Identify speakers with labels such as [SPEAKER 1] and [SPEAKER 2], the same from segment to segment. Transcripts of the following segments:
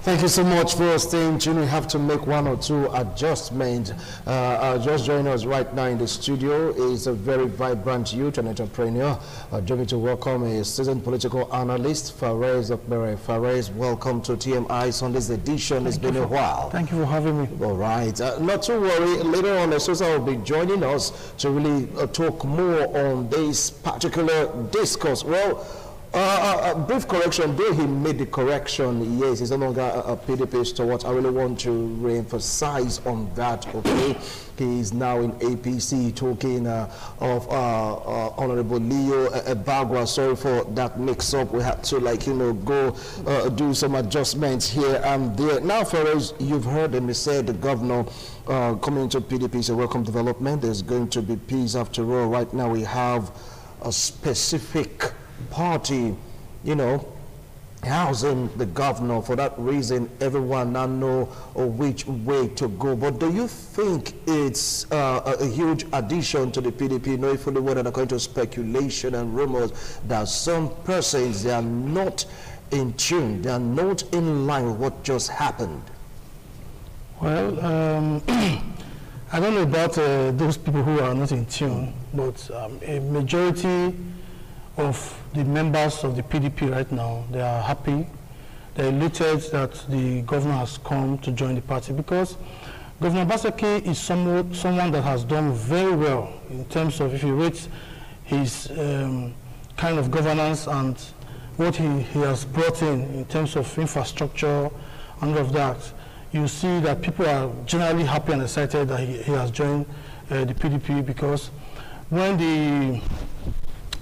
[SPEAKER 1] Thank you so much for staying tuned. We have to make one or two adjustments. Just joining us right now in the studio is a very vibrant youth and entrepreneur. Join me to welcome a seasoned political analyst, Fares Okbere. Fares, welcome to TMI Sunday's edition. It's been a while.
[SPEAKER 2] Thank you for having me.
[SPEAKER 1] All right. Not to worry. Later on, Sosa will be joining us to really talk more on this particular discourse. Well, a brief correction, though he made the correction, yes, he's no longer a PDP stalwart. I really want to re-emphasize on that, okay? He is now in APC, talking of Honorable Leo Ebagwa. Sorry for that mix-up. We had to, go do some adjustments here and there. Now, Fares, you've heard him say the governor coming into PDP is a welcome development. There's going to be peace after all. Right now, we have a specific party, housing the governor. For that reason, everyone now know which way to go. But do you think it's a huge addition to the PDP, knowing fully well that according to speculation and rumors that some persons, they are not in tune, they are not in line with what just happened?
[SPEAKER 2] Well, I don't know about those people who are not in tune, but a majority of the members of the PDP right now, they are happy. They're elated that the governor has come to join the party, because Governor Obaseki is someone that has done very well in terms of, if you rate his kind of governance and what he has brought in terms of infrastructure and all of that, you see that people are generally happy and excited that he has joined the PDP, because when the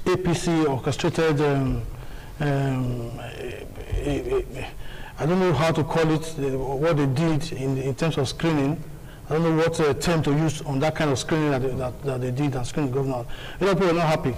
[SPEAKER 2] APC orchestrated, I don't know how to call it, what they did in terms of screening. I don't know what term to use on that kind of screening that they did and screened the governor. A lot of people are not happy.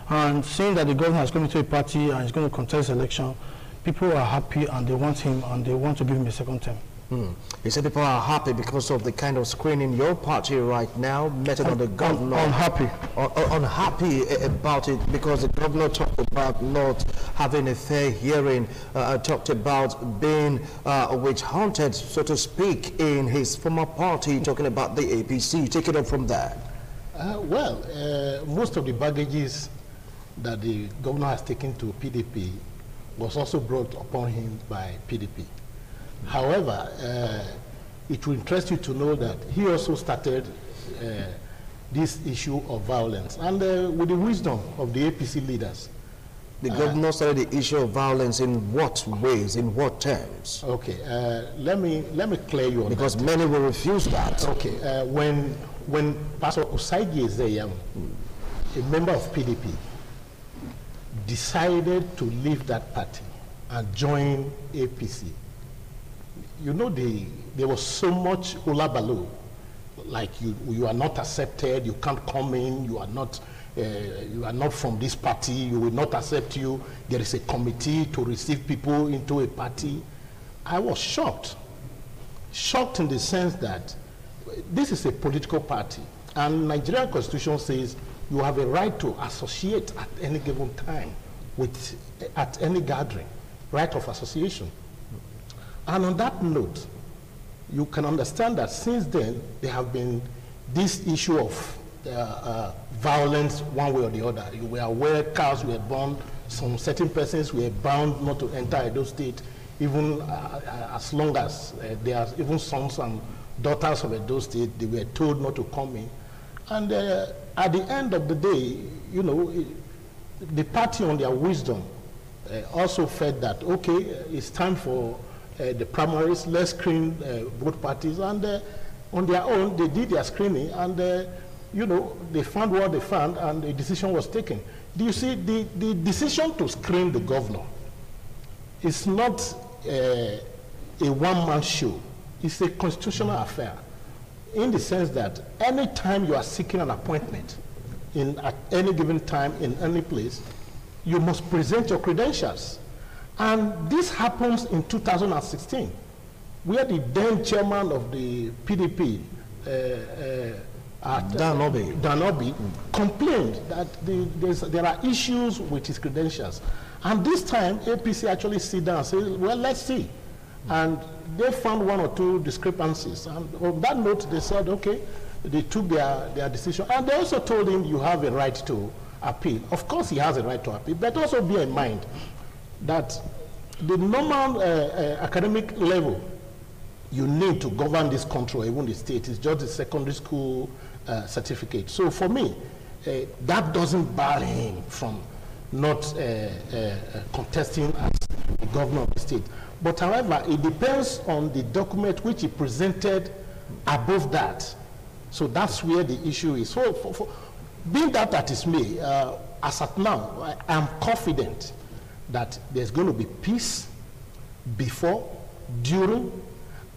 [SPEAKER 2] And seeing that the governor has come into a party and is going to contest election, people are happy and they want him and they want to give him a second term.
[SPEAKER 1] You said people are happy because of the kind of screening your party right now met on the governor.
[SPEAKER 2] Unhappy.
[SPEAKER 1] Unhappy about it because the governor talked about not having a fair hearing, talked about being witch-hunted, so to speak, in his former party, talking about the APC. Take it up from there.
[SPEAKER 3] Most of the baggages that the governor has taken to PDP was also brought upon him by PDP. However, it will interest you to know that he also started this issue of violence, and with the wisdom of the APC leaders.
[SPEAKER 1] The governor started the issue of violence in what ways, in what terms?
[SPEAKER 3] Okay, let me clear you on
[SPEAKER 1] because
[SPEAKER 3] that.
[SPEAKER 1] Many will refuse that.
[SPEAKER 3] Okay, when Pastor Osagie Ezeyam, a member of PDP, decided to leave that party and join APC, you know, there was so much hullabaloo, like you are not accepted, you can't come in, you are not from this party, we will not accept you. There is a committee to receive people into a party. I was shocked in the sense that this is a political party, and Nigerian Constitution says you have a right to associate at any given time at any gathering, right of association. And on that note, you can understand that since then, there have been this issue of violence one way or the other. You were aware cars were burned, some certain persons were bound not to enter Edo State, even as long as there are even sons and daughters of Edo State, they were told not to come in. And at the end of the day, you know, the party on their wisdom also felt that, okay, it's time for the primaries, let's screen both parties, and on their own, they did their screening, and you know, they found what they found, and a decision was taken. Do you see, the decision to screen the governor is not a one-man show. It's a constitutional affair, in the sense that any time you are seeking an appointment at any given time in any place, you must present your credentials. And this happens in 2016, where the then chairman of the PDP, Danobi, complained that there are issues with his credentials. And this time, APC actually sit down and say, well, let's see. And they found one or two discrepancies. And on that note, they said, okay, they took their decision. And they also told him, you have a right to appeal. Of course, he has a right to appeal, but also bear in mind that the normal academic level you need to govern this country, even the state, is just a secondary school certificate. So for me, that doesn't bar him from not contesting as the governor of the state. But however, it depends on the document which he presented above that. So that's where the issue is. So being that is me, as at now, I'm confident that there's going to be peace before, during,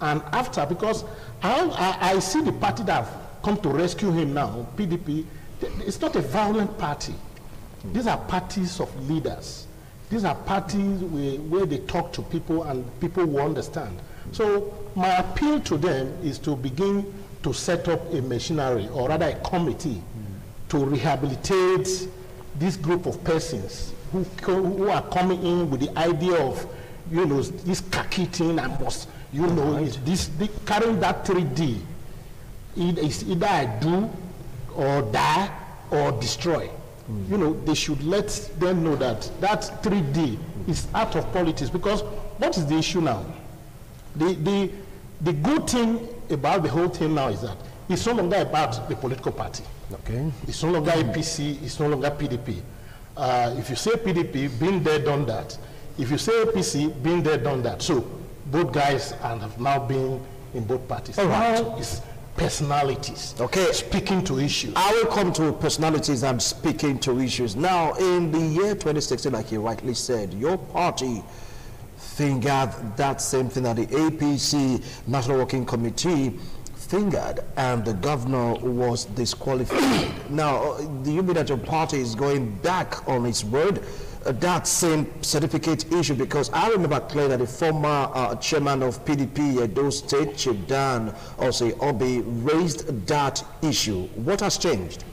[SPEAKER 3] and after, because I see the party that have come to rescue him now, PDP. It's not a violent party. These are parties of leaders. These are parties where they talk to people and people will understand. So my appeal to them is to begin to set up a machinery, or rather a committee, to rehabilitate this group of persons who are coming in with the idea of, you know, this khaki thing, I must, you know, carrying that 3D. It's either I do or die or destroy. You know, they should let them know that that 3D is out of politics, because what is the issue now? The good thing about the whole thing now is that it's no longer about the political party.
[SPEAKER 1] Okay.
[SPEAKER 3] It's no longer APC, it's no longer PDP. If you say PDP, been there, done that. If you say APC, been there, done that. So both guys have now been in both parties. Now it's personalities. Okay. Speaking to issues.
[SPEAKER 1] I will come to personalities and speaking to issues. Now, in the year 2016, like you rightly said, your party fingered that same thing that the APC National Working Committee fingered, and the governor was disqualified. Now, do you mean that your party is going back on its word? That same certificate issue, because I remember clearly that the former chairman of PDP Edo State, Chief Dan Obi, raised that issue. What has changed?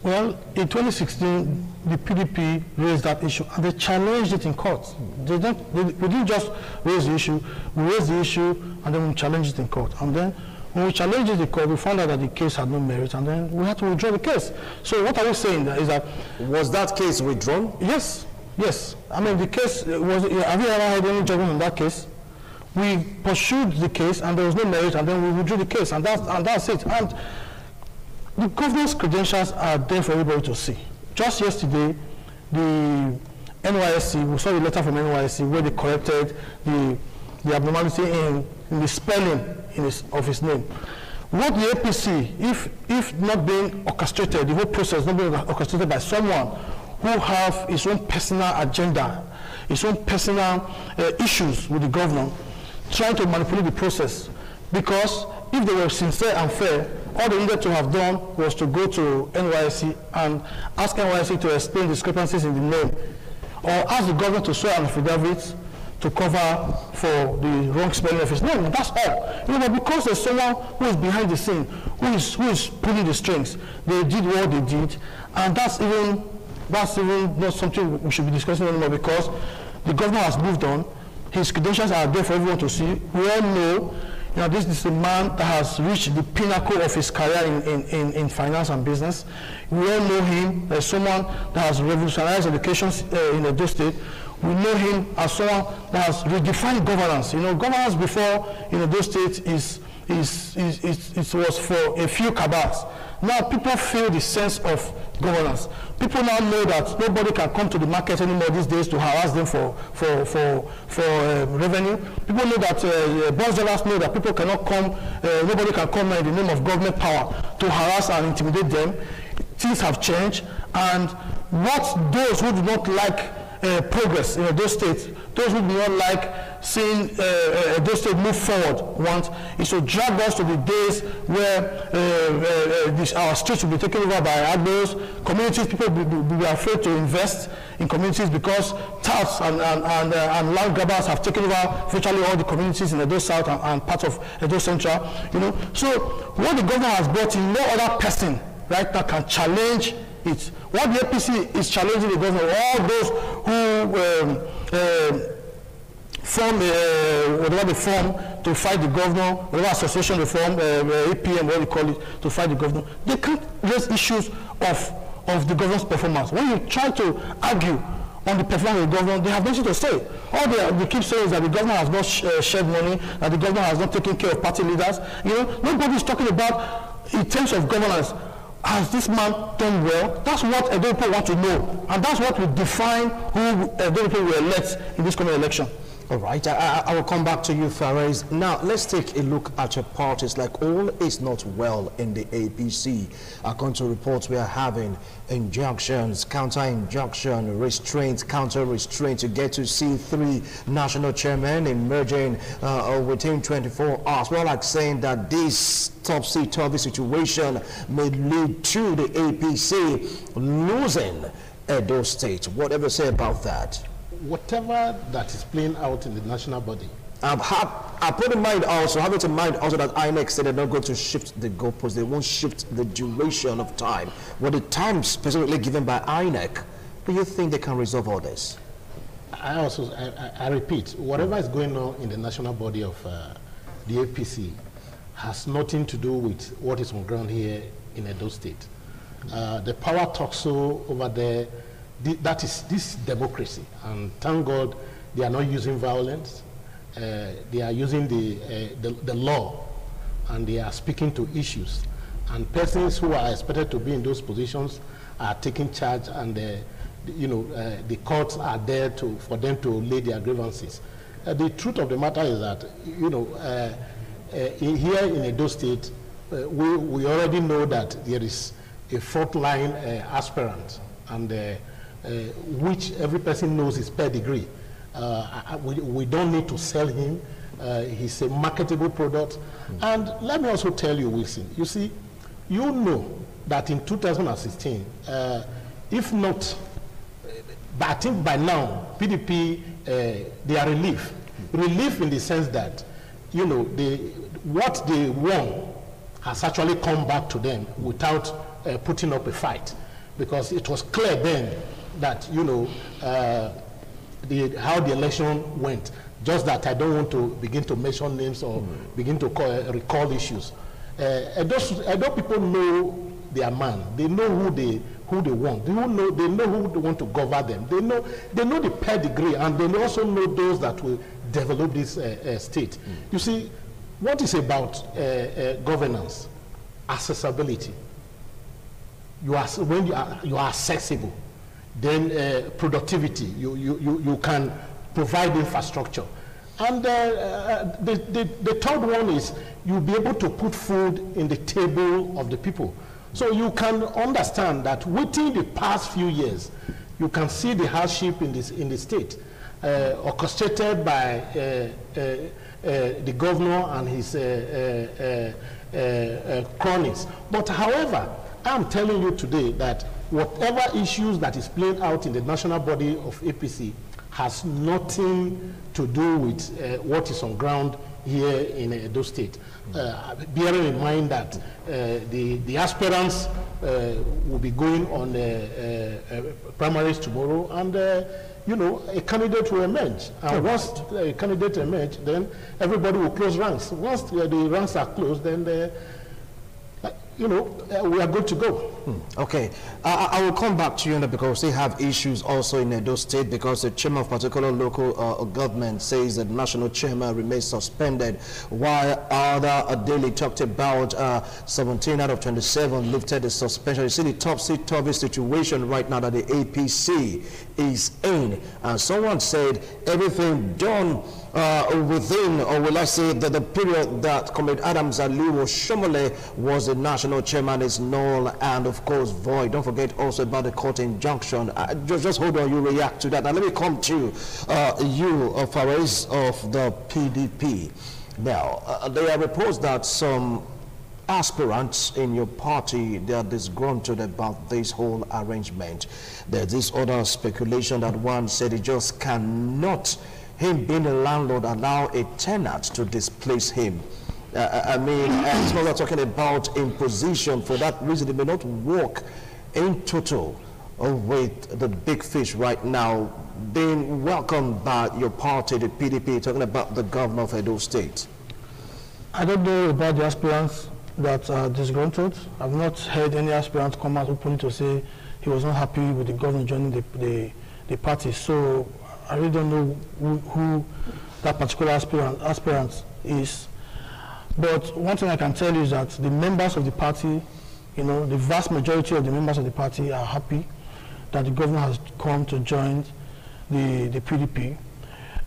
[SPEAKER 2] Well, in 2016, the PDP raised that issue and they challenged it in court. We didn't just raise the issue, we raised the issue and then we challenged it in court. And then when we challenged it in court, we found out that the case had no merit, and then we had to withdraw the case. So what are we saying is that...
[SPEAKER 1] Was that case withdrawn?
[SPEAKER 2] Yes, yes. I mean, the case was... Have you ever had any judgment on that case? We pursued the case, and there was no merit, and then we withdrew the case, and that's it. And the governor's credentials are there for everybody to see. Just yesterday, the NYSC, we saw the letter from NYSC where they corrected the abnormality in the spelling of his name. What the APC, if not being orchestrated, the whole process not being orchestrated by someone who have his own personal agenda, his own personal issues with the governor, trying to manipulate the process. Because if they were sincere and fair, all they needed to have done was to go to NYSC and ask NYSC to explain discrepancies in the name, or ask the governor to swear an affidavit to cover for the wrong spelling of his name. That's all. You know, but because there's someone who is behind the scene, who is pulling the strings, they did what they did, and that's even not something we should be discussing anymore, because the governor has moved on. His credentials are there for everyone to see. We all know, you know, this is a man that has reached the pinnacle of his career in finance and business. We all know him as someone that has revolutionized education in Edo State. We know him as someone that has redefined governance. You know, governance before in Edo State it was for a few cabals. Now people feel the sense of governance. People now know that nobody can come to the market anymore these days to harass them for revenue. People know that bondholders know that people cannot come, nobody can come in the name of government power to harass and intimidate them. Things have changed, and what those who do not like progress in Edo State, those who do not like seeing Edo State move forward want is to drag us to the days where our streets will be taken over by admirals. Communities, people will be afraid to invest in communities because touts and land grabbers have taken over virtually all the communities in Edo South and part of Edo Central. You know, so what the government has brought in, no other person right now can challenge it. What the APC is challenging the government, all those form whatever they form to fight the governor, whatever association they form, APM, what you call it, to fight the governor, they can't raise issues of the governor's performance. When you try to argue on the performance of the governor, they have nothing to say. All they keep saying is that the governor has not shared money, that the governor has not taken care of party leaders. You know, nobody is talking about in terms of governance. Has this man done well? That's what Edo people want to know, and that's what will define who Edo people will elect in this coming election.
[SPEAKER 1] All right, I will come back to you, Farais. Now, let's take a look at your parties. Like, all is not well in the APC. According to reports, we are having injunctions, counter-injunction, restraints, counter-restraint. You get to see 3 national chairmen emerging within 24 hours. Well, like saying that this topsy-turvy situation may lead to the APC losing Edo State. Whatever say about that?
[SPEAKER 3] Whatever that is playing out in the national body.
[SPEAKER 1] I put in mind also, have it in mind also that INEC said they're not going to shift the goalposts. They won't shift the duration of time. What the time specifically given by INEC, do you think they can resolve all this?
[SPEAKER 3] I repeat, whatever is going on in the national body of the APC has nothing to do with what is on ground here in Edo State. The power talks over there, this is democracy, and thank God they are not using violence. They are using the law, and they are speaking to issues. And persons who are expected to be in those positions are taking charge, and the courts are there for them to lay their grievances. The truth of the matter is that here in Edo State, we already know that there is a fourth-line aspirant, and which every person knows his pedigree. We don't need to sell him. He's a marketable product. And let me also tell you, Wilson, you see, you know that in 2016, if not, but I think by now, PDP, they are relief. Relief in the sense that, what they won has actually come back to them without putting up a fight. Because it was clear then that, how the election went. Just that I don't want to begin to mention names or begin to recall issues. Edo people know their man. They know who they want. They know who they want to govern them. They know the pedigree, and they also know those that will develop this state. You see, what is about governance? Accessibility. When you are accessible, then productivity. You can provide infrastructure, and the third one is you'll be able to put food in the table of the people. So you can understand that within the past few years, you can see the hardship in the state, orchestrated by the governor and his cronies. But however, I'm telling you today that whatever issues that is playing out in the national body of APC has nothing to do with what is on ground here in Edo State. Bearing in mind that the aspirants will be going on primaries tomorrow, and a candidate will emerge. And once a candidate emerges, then everybody will close ranks. Once the ranks are closed, then we are good to go.
[SPEAKER 1] Okay, I will come back to you because they have issues also in Edo State, because the chairman of particular local government says that national chairman remains suspended, while other daily talked about 17 out of 27 lifted the suspension. You see the topsy-turvy situation right now that the APC is in, and someone said everything done within, or will I say that the period that Comrade Adams Aliu Shomole was the national chairman is null and of course void. Don't forget also about the court injunction. Just hold on, you react to that. Now let me come to you, Farais of the PDP. Now, there are reports that some aspirants in your party, they are disgruntled about this whole arrangement. There's this other speculation that one said he just cannot, him being a landlord, allow a tenant to displace him. It's not talking about imposition. For that reason, they may not work in total with the big fish right now. been welcomed by your party, the PDP, talking about the governor of Edo State?
[SPEAKER 2] I don't know about the aspirants that are disgruntled. I've not heard any aspirant come out openly to say he was not happy with the governor joining the party. So I really don't know who that particular aspirant is. But one thing I can tell you is that the members of the party, you know, the vast majority of the members of the party are happy that the governor has come to join the PDP.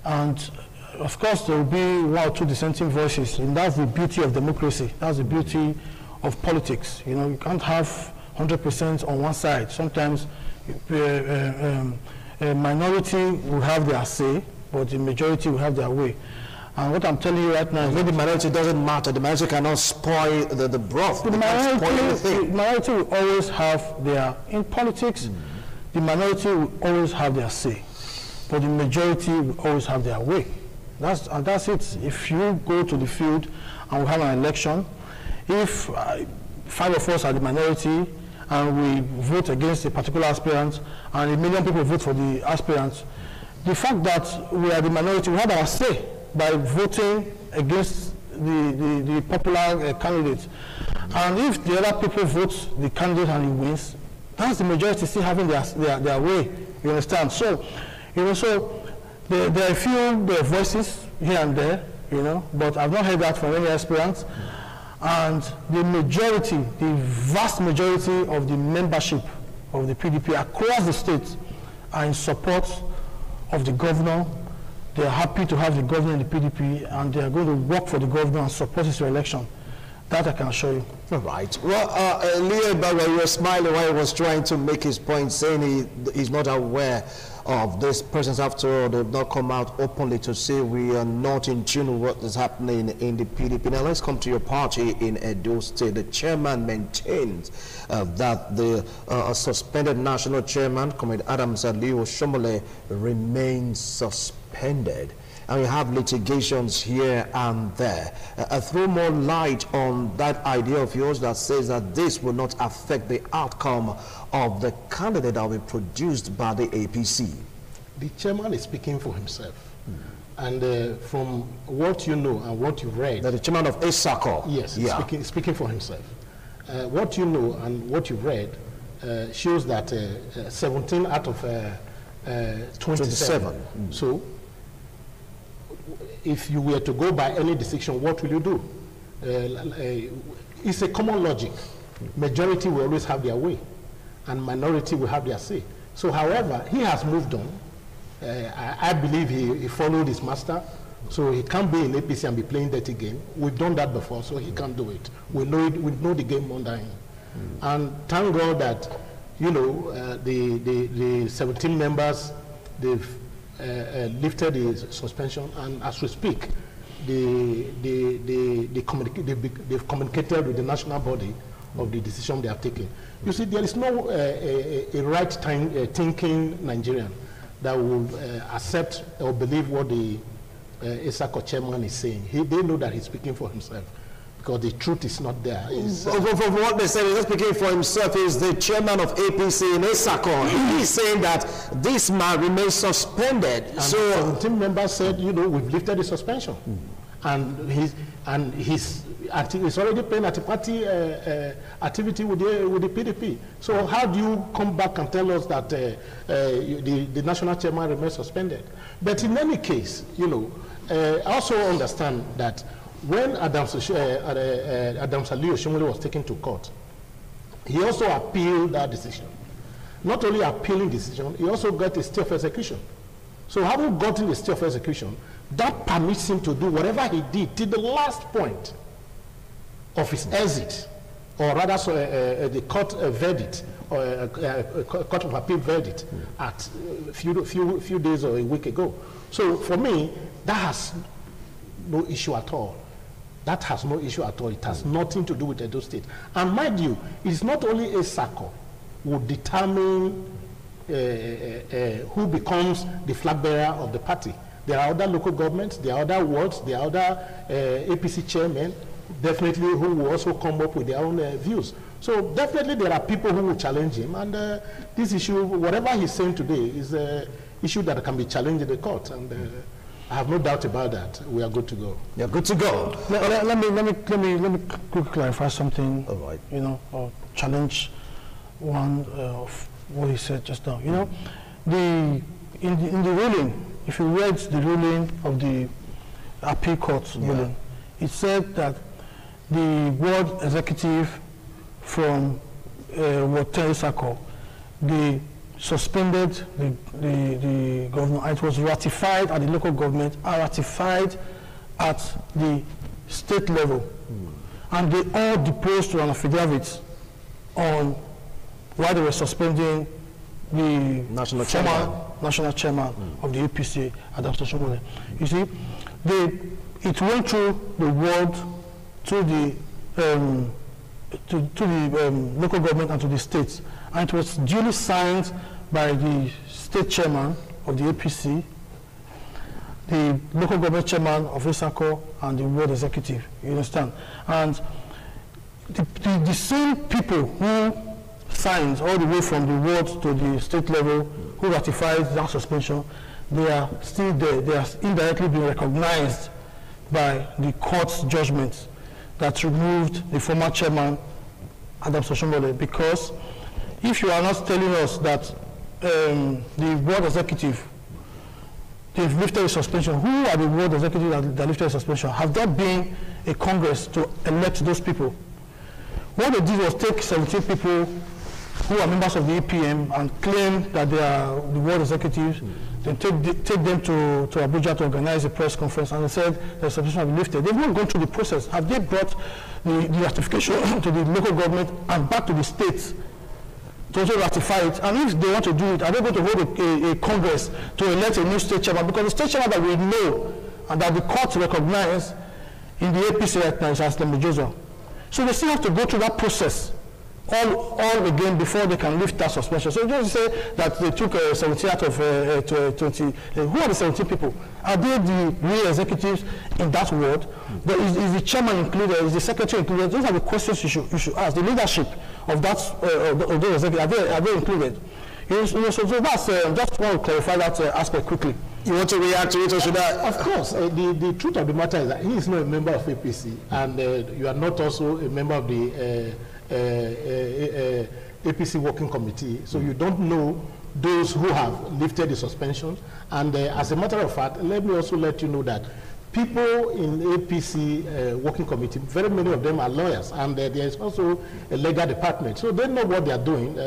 [SPEAKER 2] And of course, there will be one or two dissenting voices, and that's the beauty of democracy. That's the beauty of politics. You know, you can't have 100% on one side. Sometimes a minority will have their say, but the majority will have their way. And what I'm telling you right now is
[SPEAKER 1] the minority doesn't matter. The minority cannot spoil the broth.
[SPEAKER 2] The minority will always have their, in politics, the minority will always have their say, but the majority will always have their way. That's it. If you go to the field and we have an election, if 5 of us are the minority and we vote against a particular aspirant and 1 million people vote for the aspirant, the fact that we are the minority, we have our say by voting against the popular candidate. And if the other people vote the candidate and he wins, that's the majority still having their way, you understand? So, you know, so there are a few voices here and there, you know, but I've not heard that from any aspirants. And the majority, the vast majority of the membership of the PDP across the state are in support of the governor. They are happy to have the governor in the PDP, and they are going to work for the governor and support his re-election. That I can assure you.
[SPEAKER 1] All right. Well, Leo Bagwa, you were smiling while he was trying to make his point, saying he's not aware of this persons. After all, they've not come out openly to say we are not in tune with what is happening in the PDP. Now let's come to your party in Edo State. The chairman maintains that the suspended national chairman, Comrade Adams Aliyu Shomole, remains suspended. And we have litigations here and there. Throw more light on that idea of yours that says that this will not affect the outcome of the candidate that will be produced by the APC.
[SPEAKER 3] The chairman is speaking for himself. And from what you know and what you've read...
[SPEAKER 1] That the chairman of ASACO.
[SPEAKER 3] Yes, yeah. speaking for himself. What you know and what you've read shows that 17 out of 27. So, if you were to go by any decision, what will you do? It's a common logic. Majority will always have their way, and minority will have their say. So, however, he has moved on. I believe he followed his master, so he can't be in APC and be playing dirty game. We've done that before, so he can't do it. We know it. We know the game under him. And thank God that, you know, the 17 members, they've lifted the suspension, and as we speak, they've communicated with the national body of the decision they have taken. You see, there is no a right thinking Nigerian that will accept or believe what the ASACO chairman is saying. They know that he's speaking for himself, because the truth is not there.
[SPEAKER 1] From what they said, he's not speaking for himself. He's the chairman of APC in ASACO. He's saying that this man remains suspended.
[SPEAKER 3] And so 17 members said, you know, we've lifted the suspension. And he's already playing at a party activity with the PDP. So how do you come back and tell us that the national chairman remains suspended? But in any case, you know, I also understand that when Adams Aliyu Shomole was taken to court, he also appealed that decision. Not only appealing the decision, he also got a stay of execution. So having gotten a stay of execution, that permits him to do whatever he did till the last point of his exit, or rather the court verdict, or court of appeal verdict at a few days or a week ago. So for me, that has no issue at all. That has no issue at all. It has nothing to do with Edo State. And mind you, it's not only ASACO who will determine who becomes the flag bearer of the party. There are other local governments, there are other wards, there are other APC chairmen, definitely, who will also come up with their own views. So definitely there are people who will challenge him, and this issue, whatever he's saying today, issue that can be challenged in the court. And I have no doubt about that. We are good to go.
[SPEAKER 1] You're good to go.
[SPEAKER 2] Let me quickly clarify something.
[SPEAKER 1] All right.
[SPEAKER 2] You know, or challenge one of what he said just now. You know, in the ruling, if you read the ruling of the appeal court ruling, it said that the ward executive from Ward 10 Isako, they suspended the government, and it was ratified at the local government and ratified at the state level. And they all deposed to an affidavit on why they were suspending the
[SPEAKER 1] National
[SPEAKER 2] former
[SPEAKER 1] chairman.
[SPEAKER 2] national chairman of the APC, Adams Oshomole. You see, it went through the ward to the local government and to the states, and it was duly signed by the state chairman of the APC, the local government chairman of Isako, and the ward executive. You understand? And the same people who signed all the way from the ward to the state level, who ratified that suspension, they are still there. They are indirectly being recognized by the court's judgment that removed the former chairman, Adams Oshomole, because if you are not telling us that the ward executive, they've lifted the suspension, who are the ward executives that lifted the suspension? Have there been a Congress to elect those people? What they did was take 17 people who are members of the EPM and claim that they are the ward executives, then take them to Abuja to organize a press conference, and they said the suspension have been lifted. They've not gone through the process. Have they brought the ratification to the local government and back to the states to also ratify it? And if they want to do it, are they going to hold a Congress to elect a new state chairman? Because the state chairman that we know and that the court recognize in the APC right now is Aslam Joshua. So they still have to go through that process all again before they can lift that suspension. So just say that they took 17 out of 20. Who are the 17 people? Are they the real executives in that ward? Is the chairman included? Is the secretary included? Those are the questions you should ask. The leadership of that of those executives, are they included? So that's just want to clarify that aspect quickly.
[SPEAKER 1] You want to react to it, or should I?
[SPEAKER 3] Of course. The truth of the matter is that he is not a member of APC, and you are not also a member of the APC working committee, so you don't know those who have lifted the suspension. And as a matter of fact, let me also let you know that people in APC working committee, very many of them are lawyers, and there is also a legal department, so they know what they are doing.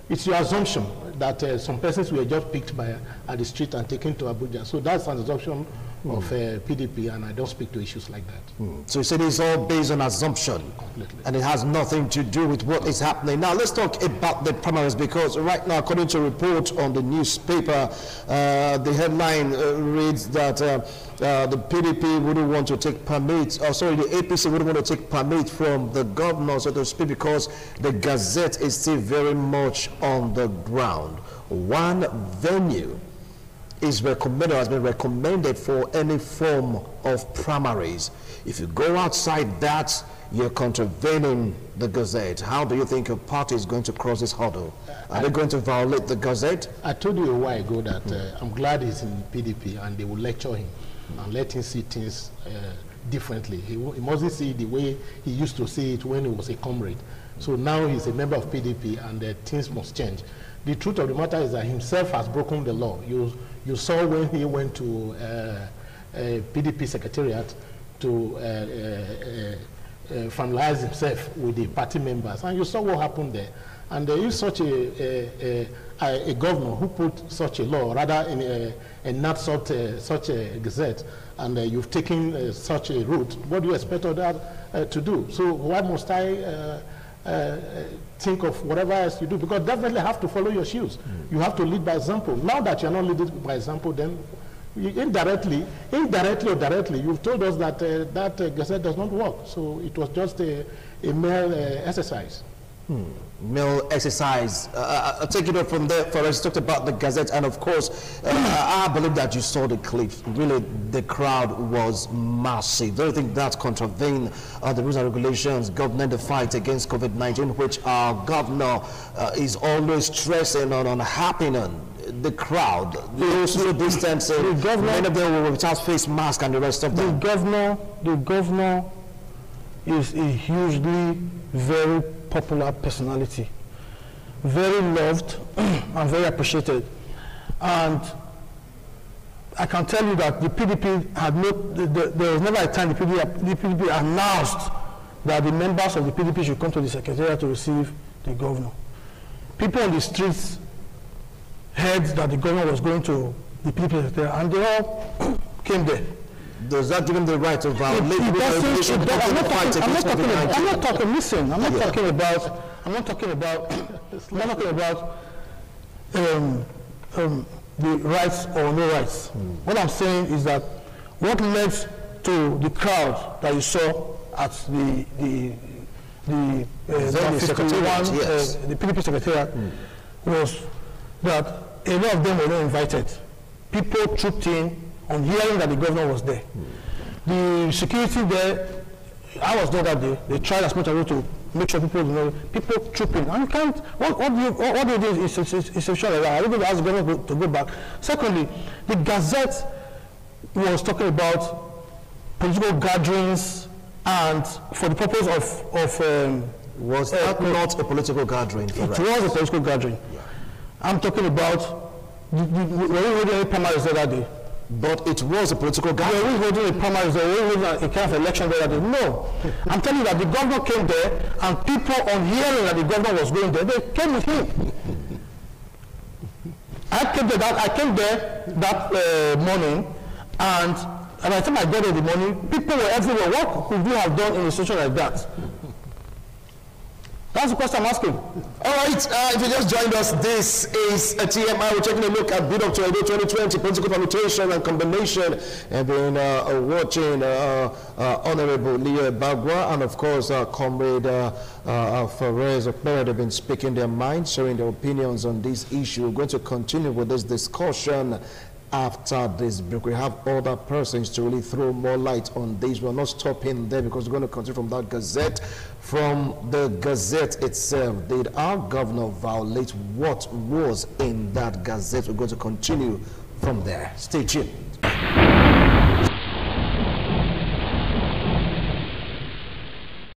[SPEAKER 3] It's your assumption that some persons were just picked at the street and taken to Abuja. So that's an assumption of PDP, and I don't speak to issues like that.
[SPEAKER 1] So you said it's all based on assumption.
[SPEAKER 3] Completely.
[SPEAKER 1] And it has nothing to do with what is happening. Now let's talk about the primaries, because right now, according to a report on the newspaper, the headline reads that the PDP wouldn't want to take permits, the APC wouldn't want to take permit from the governor, so to speak, because the Gazette is still very much on the ground. One venue is recommended, has been recommended for any form of primaries. If you go outside that, you're contravening the Gazette. How do you think your party is going to cross this hurdle? Are they going to violate the Gazette?
[SPEAKER 3] I told you a while ago that I'm glad he's in PDP, and they will lecture him and let him see things differently. He mustn't see the way he used to see it when he was a comrade. So now he's a member of PDP, and things must change. The truth of the matter is that himself has broken the law. You saw when he went to PDP secretariat to finalize himself with the party members, and you saw what happened there. And there is such a governor who put such a law, rather not such a gazette, and you've taken such a route. What do you expect of that to do? So why must I think of whatever else you do? Because definitely have to follow your shoes. You have to lead by example. Now that you're not leading by example, then you indirectly or directly, you've told us that that gazette does not work. So it was just a mere exercise.
[SPEAKER 1] Mill exercise. Take it up from there. For us, talked about the Gazette, and of course, I believe that you saw the clips. Really, the crowd was massive. Do you think that contravened the rules and regulations governing the fight against COVID-19, which our governor is always stressing on happening? The crowd, the social distancing, many of them were without face mask and the rest of them.
[SPEAKER 2] The governor is a hugely very popular personality, very loved and very appreciated. And I can tell you that the PDP had there was never a time the PDP announced that the members of the PDP should come to the Secretariat to receive the governor. People on the streets heard that the governor was going to the PDP Secretariat, and they all came there.
[SPEAKER 1] Does that give him the right to violate the
[SPEAKER 2] regulation? I'm not talking about the rights or no rights. What I'm saying is that what led to the crowd that you saw at the PDP Secretariat was that a lot of them were not invited. People trooped in on hearing that the governor was there. The security there, I was there that day. They tried as much as possible to make sure people know. People trooping, and you can't. What do you do in a situation like that? I don't think ask the governor to go back. Secondly, the Gazette was talking about political gatherings, and for the purpose of
[SPEAKER 1] was that not a political gathering?
[SPEAKER 2] It was a political gathering. Yeah. I'm talking about were we holding any primaries there that day? But it was a political gathering. Were we holding a primaries there? Were we holding a kind of election there that day? No. I'm telling you that the governor came there, and people on hearing that the governor was going there, they came with him. I came there that morning, and by the time I got there in the morning, people were everywhere. What could you have done in a situation like that? That's the question I'm asking.
[SPEAKER 1] All right, if you just joined us, this is a TMI. We're taking a look at bid of EDO 2020, political permutation and combination, and then watching Honorable Leo Bagua and, of course, Comrade Ferez Opera. They've been speaking their minds, sharing their opinions on this issue. We're going to continue with this discussion after this break. We have other persons to really throw more light on this. We're not stopping there because we're going to continue from that Gazette. From the Gazette itself, did our governor violate what was in that Gazette? We're going to continue from there. Stay tuned.